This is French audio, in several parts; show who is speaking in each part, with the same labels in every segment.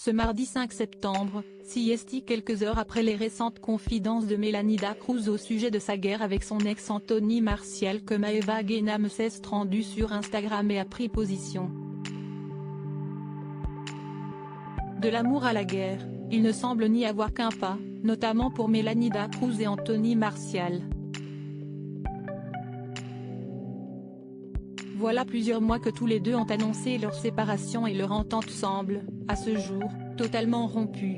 Speaker 1: Ce mardi 5 septembre, CST quelques heures après les récentes confidences de Melanie Dacruz au sujet de sa guerre avec son ex Anthony Martial que Maeva Guénam s'est rendue sur Instagram et a pris position. De l'amour à la guerre, il ne semble n'y avoir qu'un pas, notamment pour Melanie Dacruz et Anthony Martial. Voilà plusieurs mois que tous les deux ont annoncé leur séparation et leur entente semble, à ce jour, totalement rompue.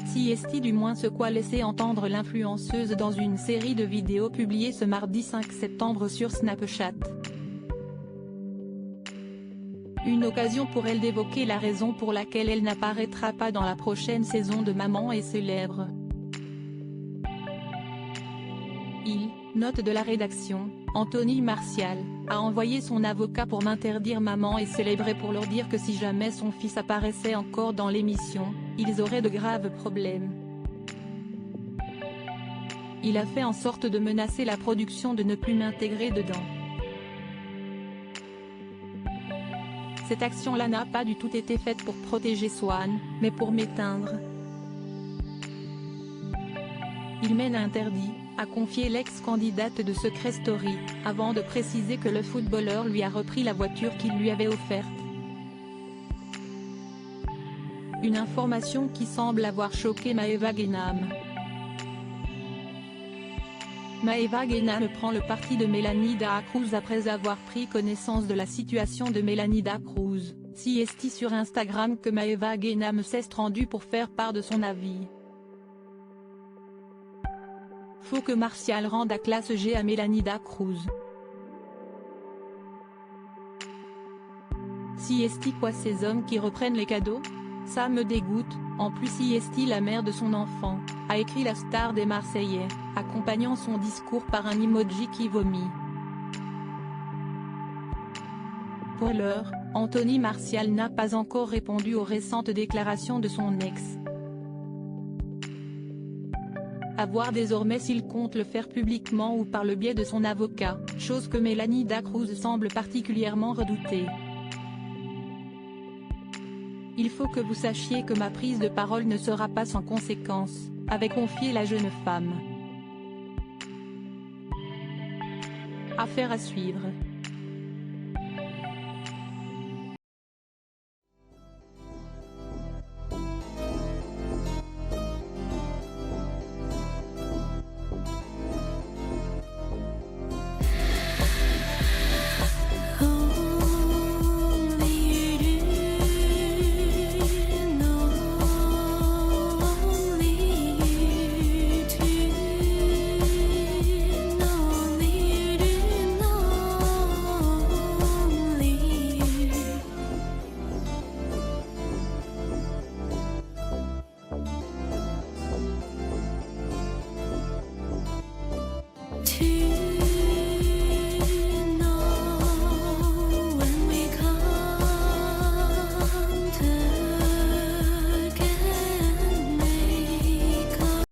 Speaker 1: CST du moins ce qu'a laissé entendre l'influenceuse dans une série de vidéos publiées ce mardi 5 septembre sur Snapchat. Une occasion pour elle d'évoquer la raison pour laquelle elle n'apparaîtra pas dans la prochaine saison de Maman est célèbre. Note de la rédaction, Anthony Martial, a envoyé son avocat pour m'interdire Maman est célèbre et pour leur dire que si jamais son fils apparaissait encore dans l'émission, ils auraient de graves problèmes. Il a fait en sorte de menacer la production de ne plus m'intégrer dedans. Cette action-là n'a pas du tout été faite pour protéger Swan, mais pour m'éteindre. Il mène interdit, a confié l'ex-candidate de Secret Story, avant de préciser que le footballeur lui a repris la voiture qu'il lui avait offerte. Une information qui semble avoir choqué Maeva Guénam. Maeva Guénam prend le parti de Melanie Dacruz après avoir pris connaissance de la situation de Melanie Dacruz, CST sur Instagram que Maeva Guénam s'est rendue pour faire part de son avis. Faut que Martial rende à classe G à Melanie Dacruz. CST quoi ces hommes qui reprennent les cadeaux? Ça me dégoûte. En plus CST la mère de son enfant, a écrit la star des Marseillais, accompagnant son discours par un emoji qui vomit. Pour l'heure, Anthony Martial n'a pas encore répondu aux récentes déclarations de son ex. À voir désormais s'il compte le faire publiquement ou par le biais de son avocat, chose que Melanie Dacruz semble particulièrement redouter. Il faut que vous sachiez que ma prise de parole ne sera pas sans conséquence, avait confié la jeune femme. Affaire à suivre.